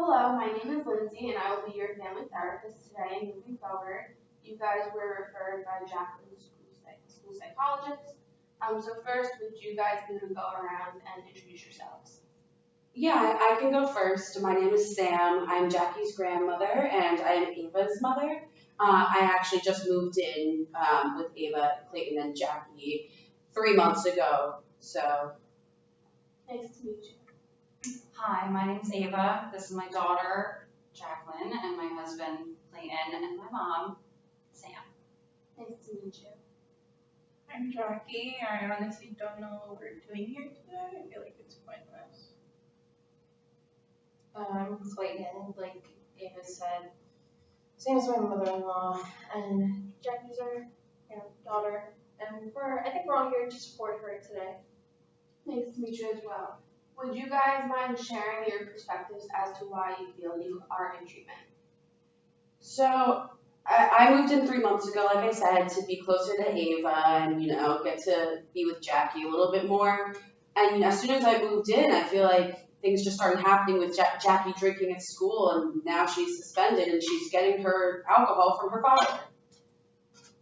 Hello, my name is Lindsay, and I will be your family therapist today. And moving forward, you guys were referred by Jacqueline's school psychologist. So first, would you guys be able to go around and introduce yourselves? Yeah, I can go first. My name is Sam. I'm Jackie's grandmother, and I am Ava's mother. I actually just moved in with Ava, Clayton, and Jackie 3 months ago. So, Nice to meet you. Hi, my name's Ava. This is my daughter, Jacqueline, and my husband, Clayton, and my mom, Sam. Nice to meet you. I'm Jackie. I honestly don't know what we're doing here today. I feel like it's pointless. I'm Clayton, like Ava said. Sam's my mother-in-law, and Jackie's our, daughter. And I think we're all here to support her today. Nice to meet you as well. Would you guys mind sharing your perspectives as to why you feel you are in treatment? so I moved in 3 months ago, like I said, to be closer to Ava and get to be with Jackie a little bit more. And as soon as I moved in, I feel like things just started happening with Jackie drinking at school, and now she's suspended and she's getting her alcohol from her father.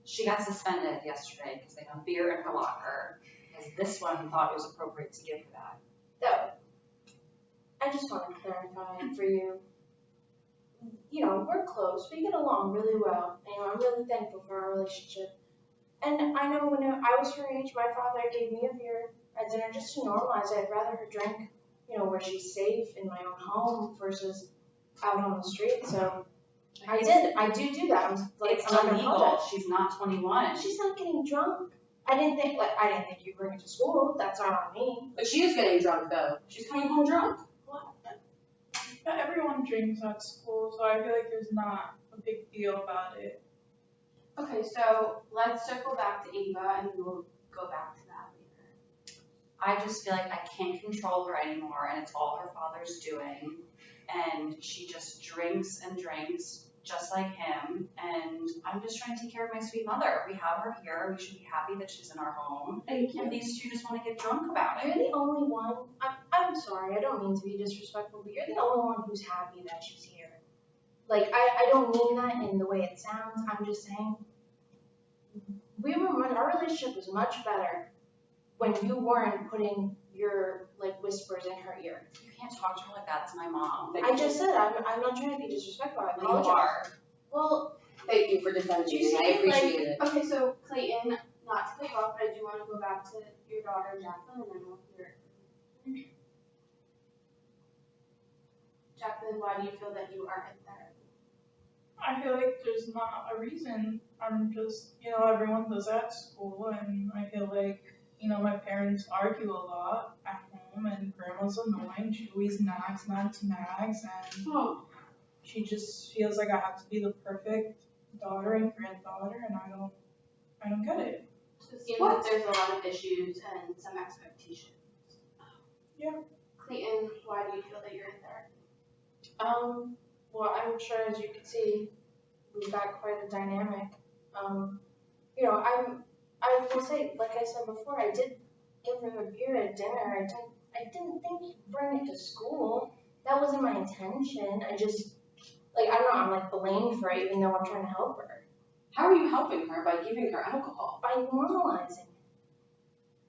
She got suspended yesterday because they found beer in her locker, because this one thought it was appropriate to give her that. Though, I just want to clarify for you. We're close. We get along really well. I'm really thankful for our relationship. And I know when I was her age, my father gave me a beer at dinner just to normalize it. I'd rather her drink, where she's safe in my own home versus out on the street. So I do that. It's I'm not gonna illegal. apologize. She's not 21. She's not getting drunk. I didn't think you bring it to school. That's not on me. But she is getting drunk though. She's coming home drunk. But everyone drinks at school, so I feel like there's not a big deal about it. Okay, so let's circle back to Ava, and we'll go back to that later. I just feel like I can't control her anymore, and it's all her father's doing. And she just drinks and drinks, just like him. And I'm just trying to take care of my sweet mother. We have her here. We should be happy that she's in our home. Thank you. And these two just want to get drunk about You're it. the only one. I'm sorry. I don't mean to be disrespectful, but you're the only one who's happy that she's here. I don't mean that in the way it sounds. I'm just saying our relationship was much better when you weren't putting your whispers in her ear. You can't talk to her like that. It's my mom. I just said I'm not trying to be disrespectful. I You apologize. are. Well, Thank you for defending Do you me. I see, appreciate it. Okay, so Clayton, not to cut you off, but I do want to go back to your daughter Jacqueline, and then we'll hear. Jacqueline, why do you feel that you are in therapy? I feel like there's not a reason. I'm just, everyone does at school, and I feel like, my parents argue a lot at home, and grandma's annoying. She always nags, and she just feels like I have to be the perfect daughter and granddaughter, and I don't get it. So it seems like there's a lot of issues and some expectations. Yeah. Clayton, why do you feel that you're in therapy? well, I'm sure as you can see, we've got quite a dynamic. I will say, like I said before, I did give her a beer at dinner. I didn't think he'd bring it to school. That wasn't my intention. I just, I don't know, I'm blamed for it even though I'm trying to help her. How are you helping her by giving her alcohol? By normalizing.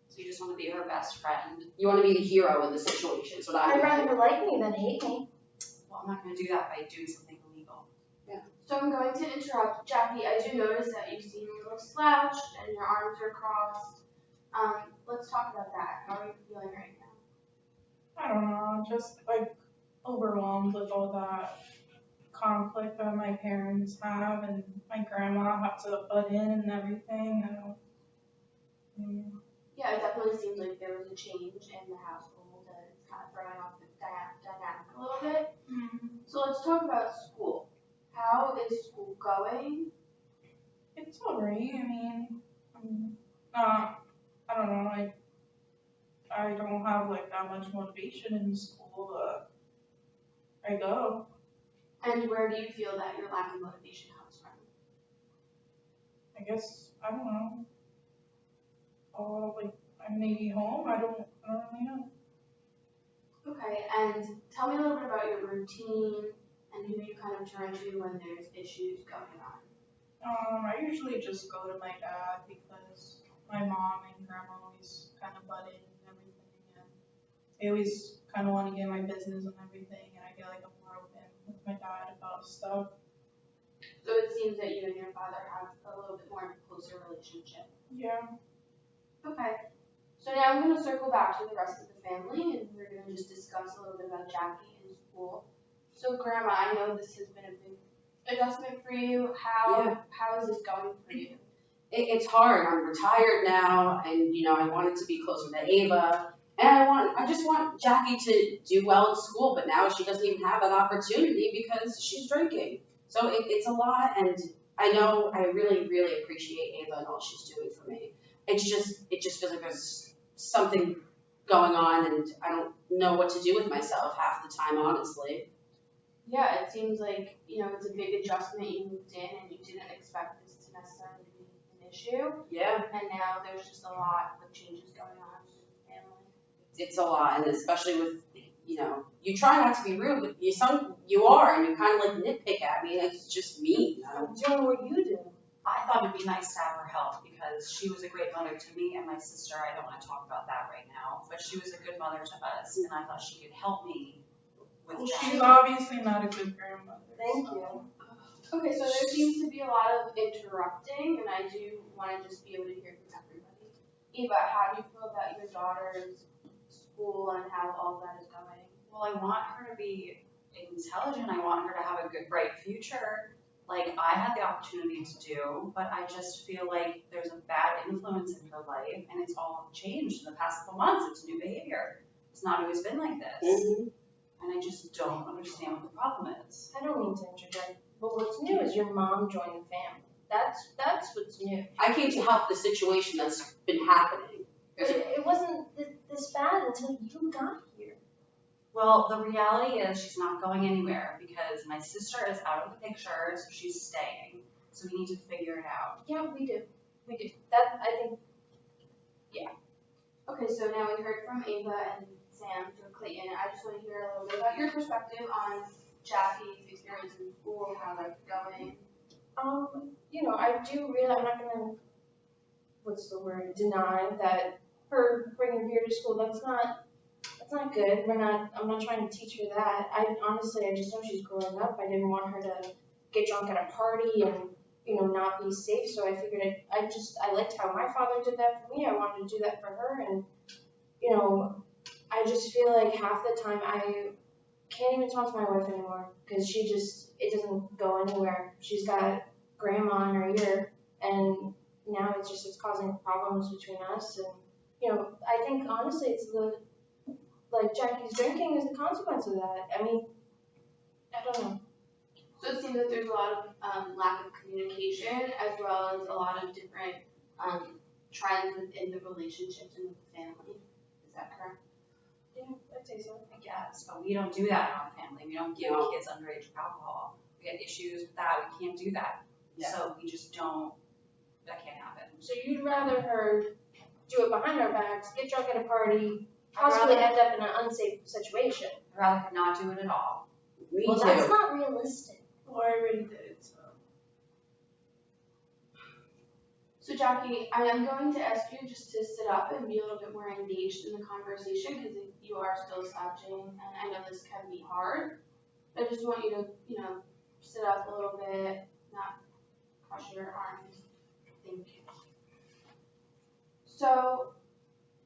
So you just want to be her best friend. You want to be the hero in the situation. Is what I'd I'm rather her like me than hate me. Well, I'm not going to do that by doing something illegal. So I'm going to interrupt. Jackie, I do notice that you seem a little slouched and your arms are crossed. Let's talk about that. How are you feeling right now? I don't know, just overwhelmed with all that conflict that my parents have, and my grandma has to butt in and everything. Yeah, it definitely seems like there was a change in the household and it's kind of throwing off the dynamic a little bit. So let's talk about school. How is school going? It's alright. I don't know, I don't have that much motivation in school, but I go. And where do you feel that your lack of motivation comes from? I guess, I don't know. Maybe home, I don't really know. Okay, and tell me a little bit about your routine and who you kind of turn to when there's issues going on. I usually just go to my dad because my mom and grandma always kind of butt in and everything, and they always kind of want to get my business and everything, and I feel like I'm more open with my dad about stuff. So it seems that you and your father have a little bit more closer relationship. Yeah. Okay. So now I'm going to circle back to the rest of the family and we're going to just discuss a little bit about Jackie in school. So Grandma, I know this has been a big adjustment for you. How is this going for you? It's hard. I'm retired now, and I wanted to be closer to Ava, and I just want Jackie to do well at school, but now she doesn't even have that opportunity because she's drinking. So it's a lot, and I know I really, really appreciate Ava and all she's doing for me. It just feels like there's something going on, and I don't know what to do with myself half the time, honestly. Yeah, it seems like, it's a big adjustment. You moved in and you didn't expect this to necessarily be an issue. Yeah. And now there's just a lot of changes going on in the family. It's a lot, and especially with, you try not to be rude, but you are, and you kind of like nitpick at me, and it's just mean. I'm doing what you do. I thought it'd be nice to have her help because she was a great mother to me and my sister. I don't want to talk about that right now, but she was a good mother to us, and I thought she could help me with Well, that. she's obviously not a good grandmother. Thank so. you. Okay, so there seems to be a lot of interrupting, and I do want to just be able to hear from everybody. Eva, how do you feel about your daughter's school and how all that is going? Well, I want her to be intelligent. I want her to have a good, bright future, like I had the opportunity to do, but I just feel like there's a bad influence in her life, and it's all changed in the past couple months. It's new behavior. It's not always been like this. Mm-hmm. And I just don't understand what the problem is. I don't mean to interject, but what's new is your mom joined the family. That's what's new. I came to help the situation that's been happening. But it wasn't this bad until you got here. Well, the reality is she's not going anywhere because my sister is out of the picture, so she's staying. So we need to figure it out. Yeah, we do. We do. That, I think, Okay, so now we heard from Ava and Sam. So Clayton, I just want to hear a little bit about your perspective on Jackie's experience in school, how that's going. I do really, I'm not gonna, what's the word, deny that her bringing beer to school, that's not good. I'm not trying to teach her that. I just know she's growing up. I didn't want her to get drunk at a party and, not be safe. So I figured I liked how my father did that for me. I wanted to do that for her. And, I just feel like half the time I can't even talk to my wife anymore because it doesn't go anywhere. She's got grandma in her ear, and now it's causing problems between us. And, I think honestly it's Jackie's drinking is the consequence of that. I mean, I don't know. So it seems that there's a lot of lack of communication as well as a lot of different trends within the relationships and with the family. Is that correct? Yeah, I'd say so. I guess, but we don't do that in our family. We don't give No. kids underage alcohol. We had issues with that. We can't do that. Yeah. So we just don't, that can't happen. So you'd rather her do it behind our backs, get drunk at a party, possibly end up in an unsafe situation. I'd rather her not do it at all. Me Well, too. that's not realistic. Well, I already did, so. So Jackie, I am going to ask you just to sit up and be a little bit more engaged in the conversation because you are still slouching, and I know this can be hard. I just want you to, sit up a little bit, not cross your arms. Thank you. So,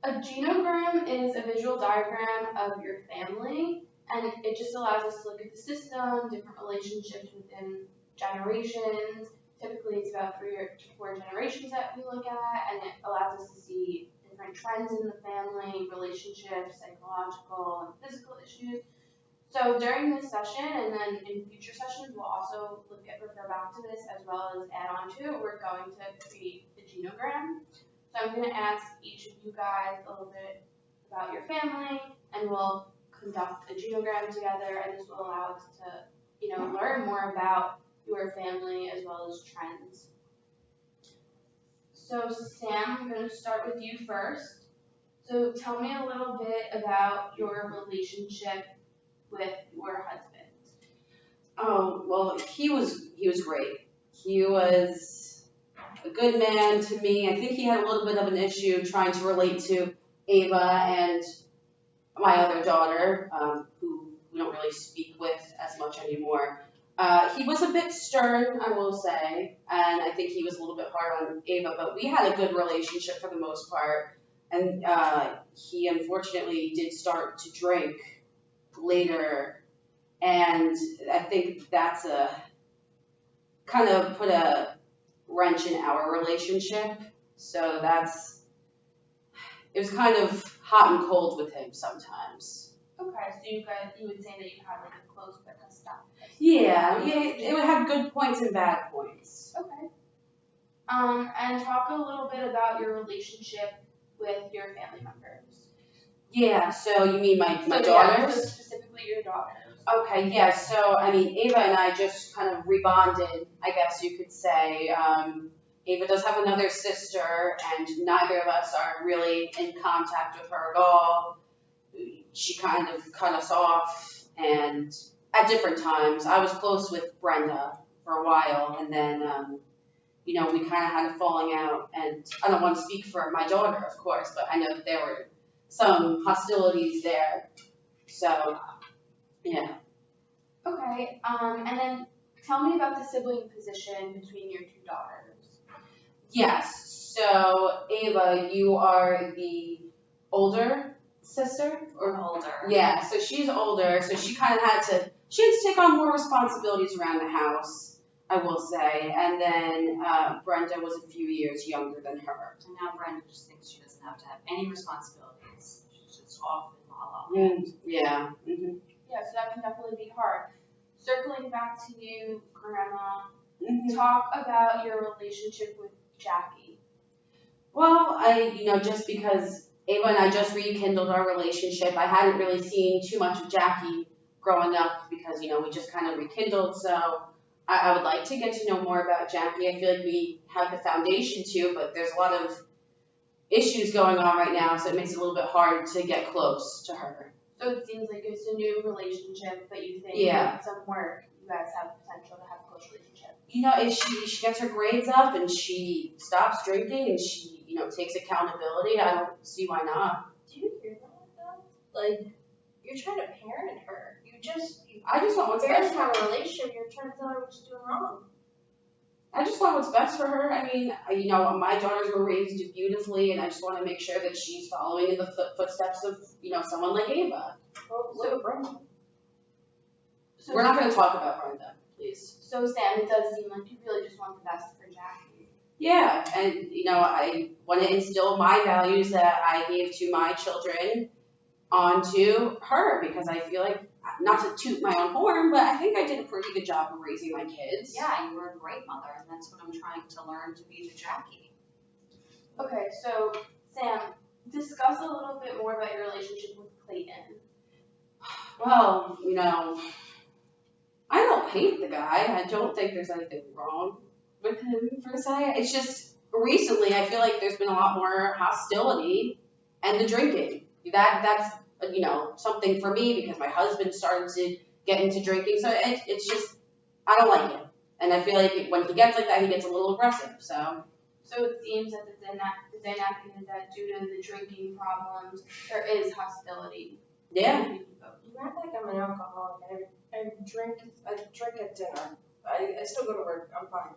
a genogram is a visual diagram of your family, and it just allows us to look at the system, different relationships within generations. Typically, it's about 3 to 4 generations that we look at, and it allows us to see different trends in the family, relationships, psychological and physical issues. So during this session, and then in future sessions, we'll also refer back to this as well as add on to it. We're going to create the genogram. So I'm going to ask each of you guys a little bit about your family, and we'll conduct a genogram together, and this will allow us to, learn more about your family as well as trends. So Sam, I'm going to start with you first. So tell me a little bit about your relationship with your husband. Oh, well, he was great. He was a good man to me. I think he had a little bit of an issue trying to relate to Ava and my other daughter, who we don't really speak with as much anymore. He was a bit stern, I will say, and I think he was a little bit hard on Ava, but we had a good relationship for the most part. And he unfortunately did start to drink later, and I think that's a kind of put a wrench in our relationship. So it was kind of hot and cold with him sometimes. Okay, so you would say that you had like a close but a stop. Yeah, it would have good points and bad points. Okay. And talk a little bit about your relationship with your family members. Yeah, so you mean my So, daughters? so specifically your daughters. Okay, yeah, so I mean, Ava and I just kind of rebonded, I guess you could say. Ava does have another sister, and neither of us are really in contact with her at all. She kind of cut us off, and at different times. I was close with Brenda for a while, and then, we kind of had a falling out, and I don't want to speak for my daughter, of course, but I know that there were some hostilities there. So, yeah. Okay. And then tell me about the sibling position between your two daughters. Yes. So, Ava, you are the older sister? Or older. Yeah, so she's older, so she had to take on more responsibilities around the house, I will say. And then Brenda was a few years younger than her. And now Brenda just thinks she doesn't have to have any responsibilities. She's just off in la la land. Yeah. Mm-hmm. Yeah, so that can definitely be hard. Circling back to you, Grandma, Mm-hmm. talk about your relationship with Jackie. Well, just because Ava and I just rekindled our relationship, I hadn't really seen too much of Jackie growing up because, we just kind of rekindled. So I would like to get to know more about Jackie. I feel like we have the foundation to, but there's a lot of issues going on right now, so it makes it a little bit hard to get close to her. So it seems like it's a new relationship, but you think with some work, you guys have potential to have a close relationship. If she gets her grades up and she stops drinking and she, takes accountability, I don't see why not. Do you hear that though? Like, you're trying to parent her. I just want what's best for her. Have a relationship, you're trying to tell her what she's doing wrong. I just want what's best for her. I mean, my daughters were raised beautifully, and I just want to make sure that she's following in the footsteps of, someone like Ava. Well, look at Brenda. So We're not going to talk about Brenda, please. So Sam, it does seem like you really just want the best for Jackie. Yeah, and I want to instill my values that I gave to my children onto her because I feel like, not to toot my own horn, but I think I did a pretty good job of raising my kids. Yeah, you were a great mother, and that's what I'm trying to learn to be to Jackie. Okay, so Sam, discuss a little bit more about your relationship with Clayton. Well, I don't hate the guy. I don't think there's anything wrong with him per se. It's just recently I feel like there's been a lot more hostility and the drinking. That's something for me because my husband started to get into drinking. So it's just I don't like him, and I feel like when he gets like that, he gets a little aggressive. So it seems that the dynamic is that due to the drinking problems, there is hostility. yeah. You act like I'm an alcoholic. I drink at dinner. I still go to work. I'm fine.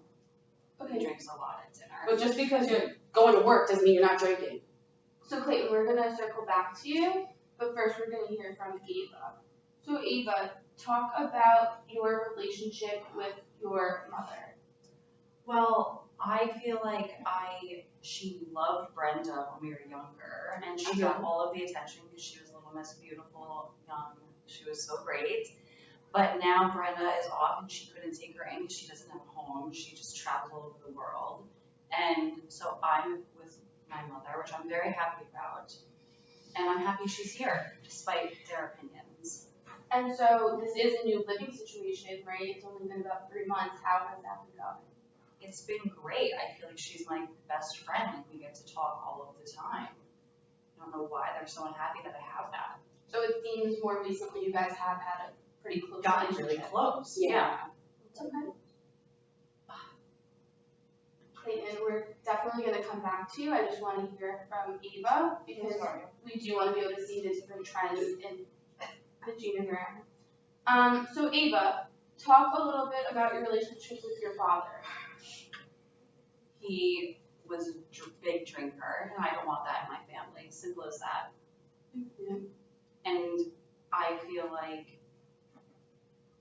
He drinks a lot at dinner. But just because you're going to work doesn't mean you're not drinking. So Clayton, we're gonna circle back to you, but first we're gonna hear from Ava. So Ava, talk about your relationship with your mother. Well, I feel like she loved Brenda when we were younger, and she got all of the attention because she was Little Miss Beautiful, young. She was so great. But now Brenda is off, and she couldn't take her in because she doesn't have a home. She just travels all over the world. And so I'm with my mother, which I'm very happy about. And I'm happy she's here, despite their opinions. And so this is a new living situation, right? It's only been about 3 months. How has that been going? It's been great. I feel like she's my best friend. Like, we get to talk all of the time. don't know why they're so unhappy that I have that. So it seems more recently you guys have had a pretty close Gotten relationship. really close. Yeah. Okay. Clayton, we're definitely going to come back to you. I just want to hear from Ava because we do want to be able to see the different trends in the genogram. So Ava, talk a little bit about your relationship with your father. He was a big drinker, and I don't want that in my family. Simple as that. Mm-hmm. And I feel like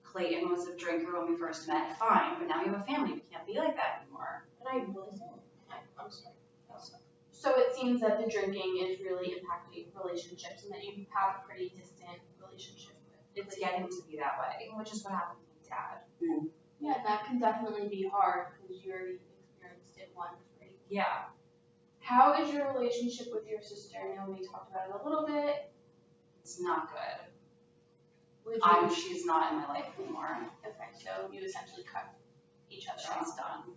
Clayton was a drinker when we first met, fine, but now you have a family. We can't be like that anymore. But I wasn't. I'm sorry. So it seems that the drinking is really impacting relationships and that you have a pretty distant relationship with. It's getting to be that way, which is what happened with my dad. Yeah, that can definitely be hard because you already experienced it once, right? Yeah. How is your relationship with your sister? I know we talked about it a little bit. It's not good. Would you? She's not in my life anymore. Okay, so you essentially cut each other off. She's done.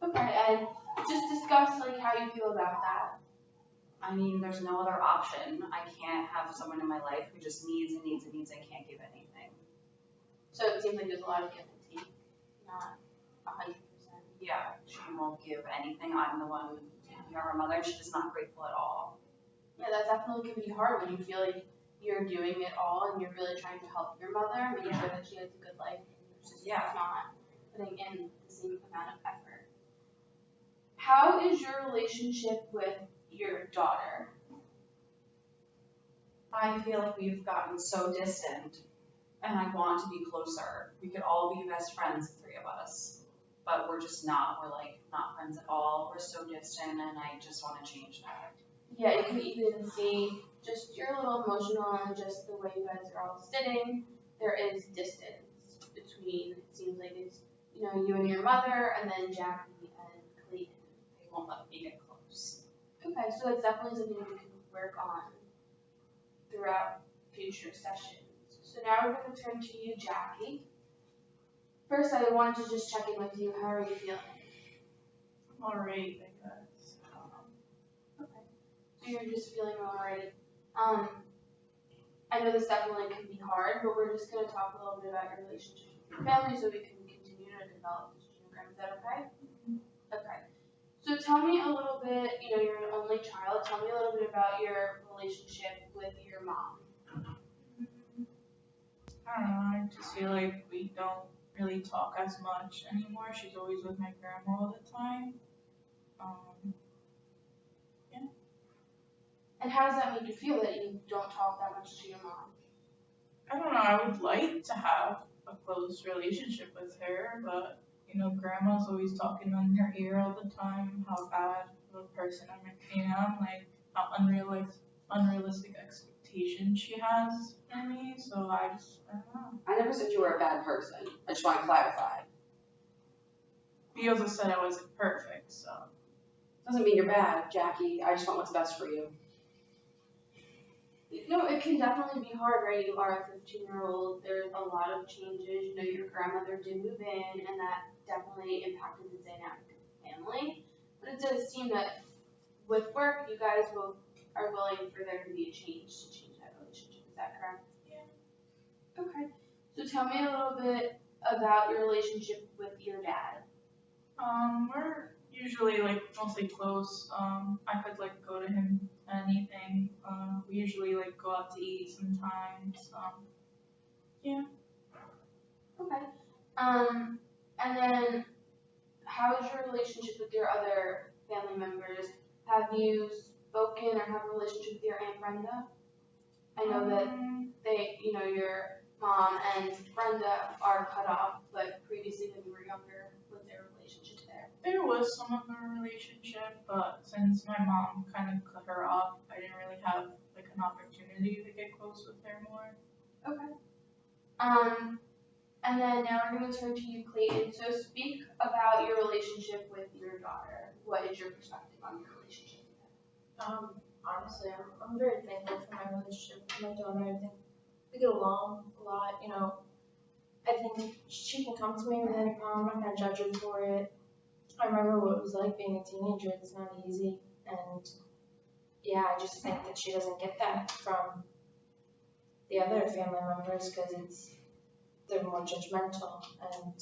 Okay, and just discuss like how you feel about that. I mean, there's no other option. I can't have someone in my life who just needs and needs and needs and can't give anything. So it seems like there's a lot of give and take, not 100%. Yeah, she won't give anything. I'm the one taking care of her mother, and she's just not grateful at all. Yeah, that definitely can be hard when you feel like you're doing it all and you're really trying to help your mother, make sure that she has a good life, and your sister's not putting in the same amount of effort. How is your relationship with your daughter? I feel like we've gotten so distant, and I want to be closer. We could all be best friends, the three of us, but we're just not. We're like not friends at all. We're so distant, and I just want to change that. Yeah, you can even see just you're a little emotional and just the way you guys are all sitting, there is distance between, it seems like it's, you know, you and your mother and then Jackie and Clayton. They won't let me get close. Okay, so it's definitely something we can work on throughout future sessions. So now we're going to turn to you, Jackie. First, I wanted to just check in with you. How are you feeling? Alright, I guess. Okay. So you're just feeling alright. I know this definitely can be hard, but we're just going to talk a little bit about your relationship with your family so we can continue to develop this genogram. Is that okay? Okay. So tell me a little bit, you know, you're an only child. Tell me a little bit about your relationship with your mom. I don't know, I just feel like we don't really talk as much anymore. She's always with my grandma all the time. And how does that make you feel that you don't talk that much to your mom? I don't know, I would like to have a close relationship with her, but, you know, grandma's always talking in her ear all the time, how bad of a person I am, like, how unrealistic expectations she has for me, so I don't know. I never said you were a bad person. I just want to clarify. He also said I wasn't perfect, so. Doesn't mean you're bad, Jackie. I just want what's best for you. You know, it can definitely be hard, right? You are a 15-year-old. There's a lot of changes. You know, your grandmother did move in, and that definitely impacted the dynamic of the family. But it does seem that with work, you guys both are willing for there to be a change to change that relationship. Is that correct? Yeah. Okay. So tell me a little bit about your relationship with your dad. We're usually like mostly close. I could like go to him anything. We usually like go out to eat sometimes. Yeah. Okay. And then how is your relationship with your other family members? Have you spoken or have a relationship with your Aunt Brenda? I know that they, you know, your mom and Brenda are cut off, but previously when you were younger, was there a relationship there? There was some of a relationship, but since my mom kind of cut her off, I didn't really have like an opportunity to get close with her more. Okay. And then now we're going to turn to you, Clayton. So speak about your relationship with your daughter. What is your perspective on your relationship with her? Honestly, I'm very thankful for my relationship with my daughter. I think we get along a lot, you know. I think she can come to me with any problem. I'm not gonna judge her for it. I remember what it was like being a teenager. It's not easy, and yeah, I just think that she doesn't get that from the other family members because they're more judgmental, and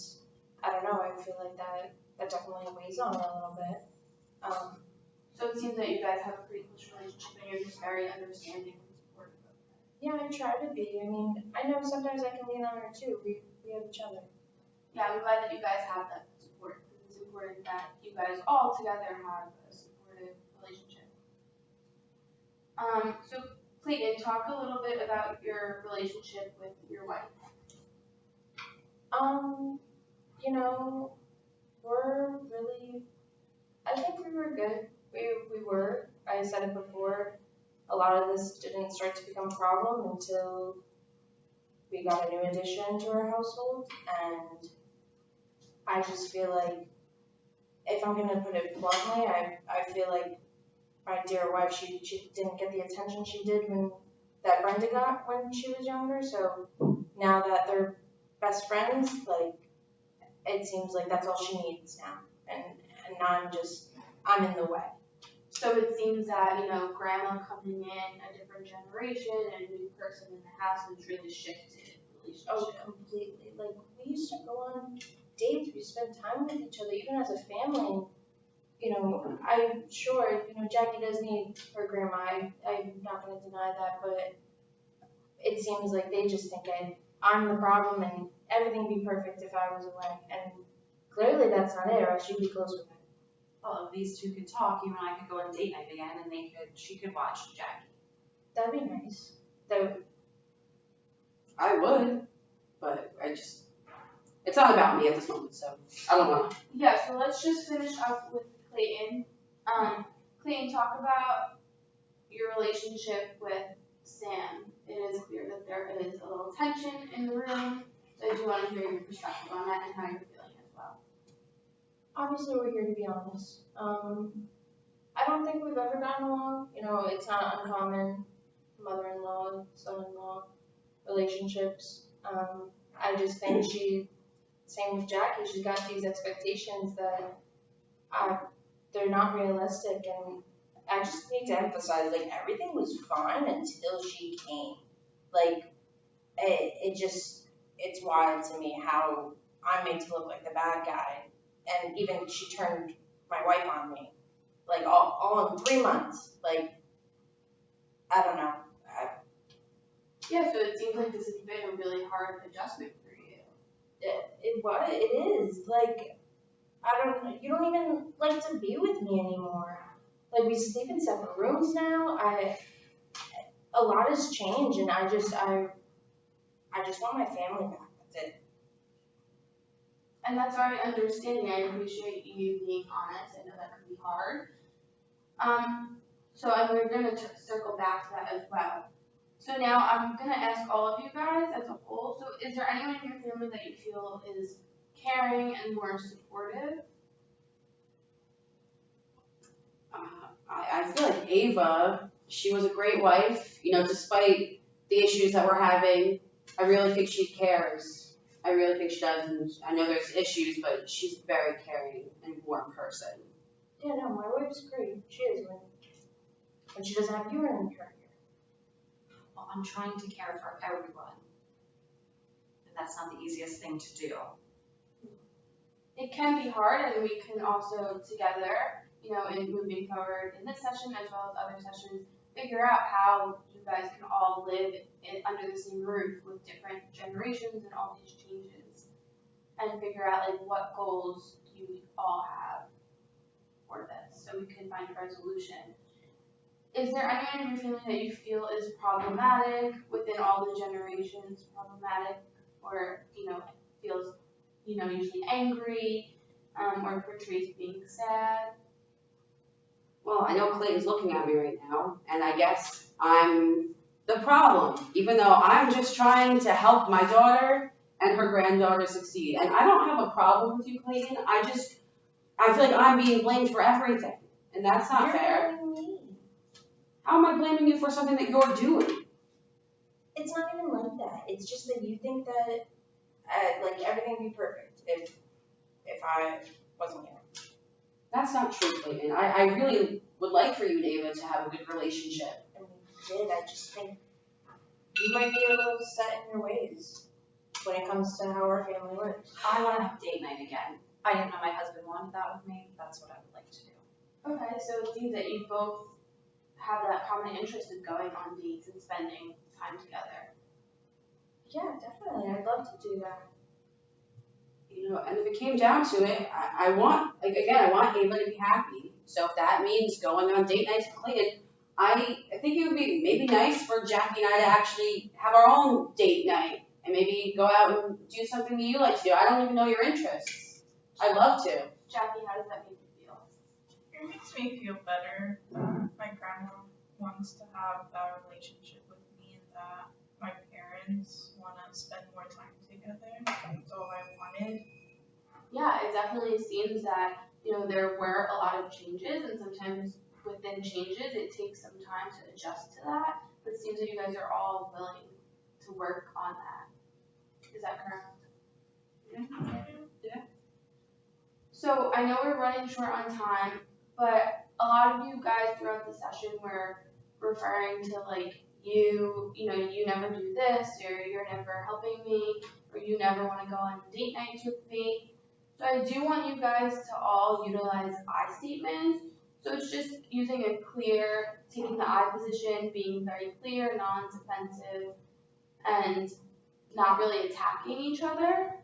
I don't know, I feel like that definitely weighs on her a little bit. So it seems that you guys have a pretty close relationship and you're just very understanding and supportive of her. Yeah, I try to be. I mean, I know sometimes I can lean on her too. We have each other. Yeah, I'm glad that you guys have that support because it's important that you guys all together have a supportive relationship. So Clayton, talk a little bit about your relationship with your wife. You know, I think we were good. We were. I said it before. A lot of this didn't start to become a problem until we got a new addition to our household, and I just feel like, if I'm gonna put it bluntly, I feel like my dear wife, she didn't get the attention she did that Brenda got when she was younger. So now that they're best friends, like, it seems like that's all she needs now, and I'm in the way. So it seems that, grandma coming in, a different generation, and a new person in the house has really shifted the relationship. Oh, completely. Like, we used to go on dates, we spent time with each other, even as a family. I'm sure, Jackie does need her grandma. I'm not going to deny that, but it seems like they just think I'm the problem and everything would be perfect if I was away. And clearly that's not it, or else she'd be close with me. Well, if these two could talk, you and I could go on date night again, and she could watch Jackie. That'd be nice. I would, but it's not about me at this moment, so I don't want to. Yeah, so let's just finish up with Clayton. Clayton, talk about your relationship with Sam. It is clear that there is a little tension in the room, so I do want to hear your perspective on that and how you're feeling as well. Obviously, we're here to be honest. I don't think we've ever gotten along. It's not uncommon, mother-in-law, son-in-law relationships. I just think same with Jackie, she's got these expectations that they're not realistic, and I just need to emphasize, like, everything was fine until she came. Like, it's wild to me how I'm made to look like the bad guy, and even she turned my wife on me, like, all in 3 months. Like, I don't know. Yeah, so it seems like this has been a really hard adjustment for you. It is. Like, you don't even like to be with me anymore. Like, we sleep in separate rooms now. A lot has changed, and I just want my family back. That's it. And that's very understanding. I appreciate you being honest. I know that can be hard. So we're going to circle back to that as well. So now I'm going to ask all of you guys as a whole. So is there anyone in your family that you feel is caring and more supportive? I feel like Ava, she was a great wife. Despite the issues that we're having, I really think she cares. I really think she does. And I know there's issues, but she's a very caring and warm person. Yeah, no, my wife's great. She is when she doesn't have you in her ear. Well, I'm trying to care for everyone, and that's not the easiest thing to do. It can be hard, and we can also together, in moving forward in this session as well as other sessions, figure out how you guys can all live under the same roof with different generations and all these changes, and figure out like what goals you all have for this, so we can find a resolution. Is there anyone in your family that you feel is problematic within all the generations, or feels usually angry, or portrays being sad? Well, I know Clayton's looking at me right now, and I guess I'm the problem, even though I'm just trying to help my daughter and her granddaughter succeed. And I don't have a problem with you, Clayton. I feel like I'm being blamed for everything, and that's not fair. You're blaming me. How am I blaming you for something that you're doing? It's not even like that. It's just that you think that like everything would be perfect if I wasn't here. That's not true, Clayton. I really would like for you and Ava to have a good relationship. And we did. I just think you might be a little set in your ways when it comes to how our family works. I want to have date night again. I didn't know my husband wanted that with me. That's what I would like to do. Okay, so it seems that you both have that common interest of going on dates and spending time together. Yeah, definitely. I'd love to do that. You know, and if it came down to it, I want, like, again, I want Ava to be happy. So if that means going on date nights with Clayton, I think it would be maybe nice for Jackie and I to actually have our own date night and maybe go out and do something that you like to do. I don't even know your interests. I'd love to. Jackie, how does that make you feel? It makes me feel better that my grandma wants to have that relationship with me and that my parents want to spend more time together. That's all I wanted. Yeah, it definitely seems that, you know, there were a lot of changes, and sometimes within changes, it takes some time to adjust to that. But it seems that you guys are all willing to work on that. Is that correct? Yeah. So I know we're running short on time, but a lot of you guys throughout the session were referring to like you know, you never do this, or you're never helping me, or you never want to go on date nights with me. So I do want you guys to all utilize I statements. So it's just using a clear, taking the I position, being very clear, non-defensive, and not really attacking each other.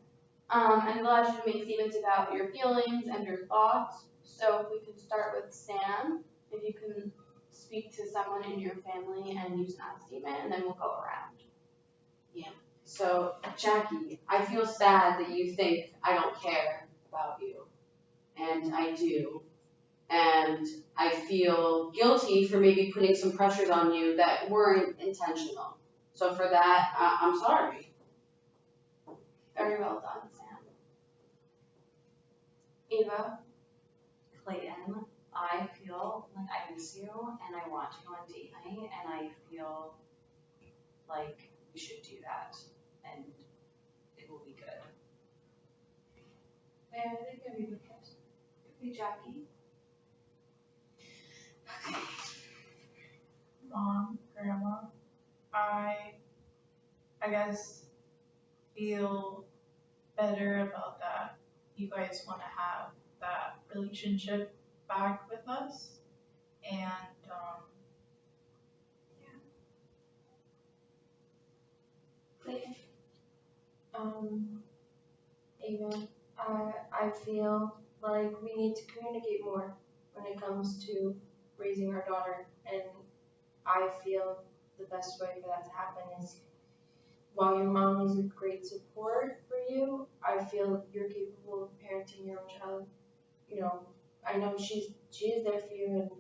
And it allows you to make statements about your feelings and your thoughts. So if we could start with Sam, if you can speak to someone in your family and use an I statement, and then we'll go around. So, Jackie, I feel sad that you think I don't care about you. And I do. And I feel guilty for maybe putting some pressures on you that weren't intentional. So for that, I'm sorry. Very well done, Sam. Ava? Clayton, I feel like I miss you and I want to go on date night and I feel like we should do that and it will be good. I think I'd be with it. Could be Jackie. Mom, Grandma, I guess feel better about that. You guys want to have that relationship back with us, and Clayton? Ava, I feel like we need to communicate more when it comes to raising our daughter, and I feel the best way for that to happen is while your mom is a great support for you, I feel you're capable of parenting your own child. You know, I know she is there for you, and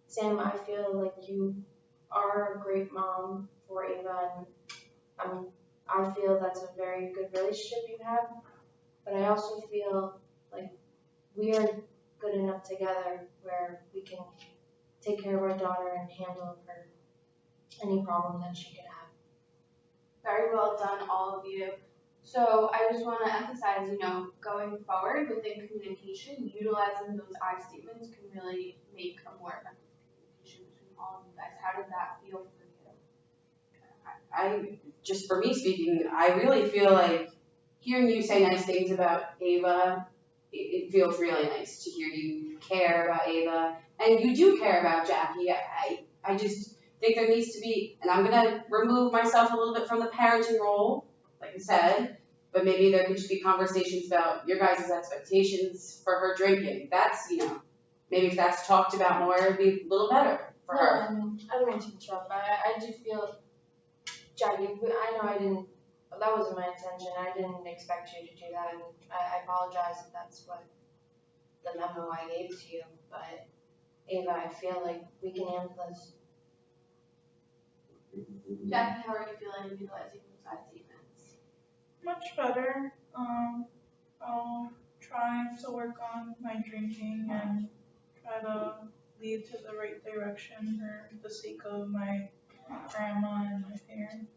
Sam, I feel like you are a great mom for Ava, and I feel that's a very good relationship you have. But I also feel like we are good enough together where we can take care of our daughter and handle her any problem that she could have. Very well done, all of you. So I just want to emphasize, you know, going forward within communication, utilizing those I statements can really make a more effective communication between all of you guys. How did that feel for you? Just for me speaking, I really feel like hearing you say nice things about Ava, it feels really nice to hear you care about Ava, and you do care about Jackie. I just think there needs to be, and I'm gonna remove myself a little bit from the parenting role, like I said, but maybe there could just be conversations about your guys' expectations for her drinking. That's, you know, maybe if that's talked about more, it'd be a little better for her. I don't mean to interrupt, but I do feel, Jackie, that wasn't my intention. I didn't expect you to do that, and I apologize if that's what the memo I gave to you, but Ava, I feel like we can handle this. Jackie, how are you feeling utilizing those I statements? much better. I'll try to work on my drinking and try to lead to the right direction for the sake of my grandma and my parents.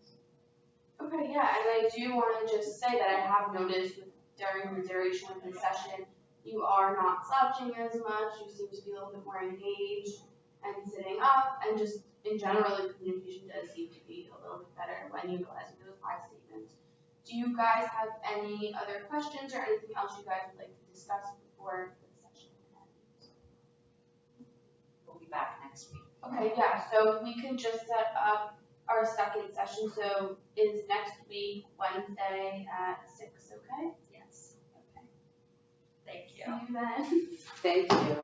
Okay, yeah, and I do want to just say that I have noticed during the duration of the session, you are not slouching as much, you seem to be a little bit more engaged, and sitting up, and just in general, the communication does seem to be a little bit better when utilizing those I statements. Do you guys have any other questions or anything else you guys would like to discuss before the session ends? We'll be back next week. Okay, yeah, so we can just set up our second session, so is next week, Wednesday at 6, okay? Yes. Okay. Thank you. See you then. Thank you.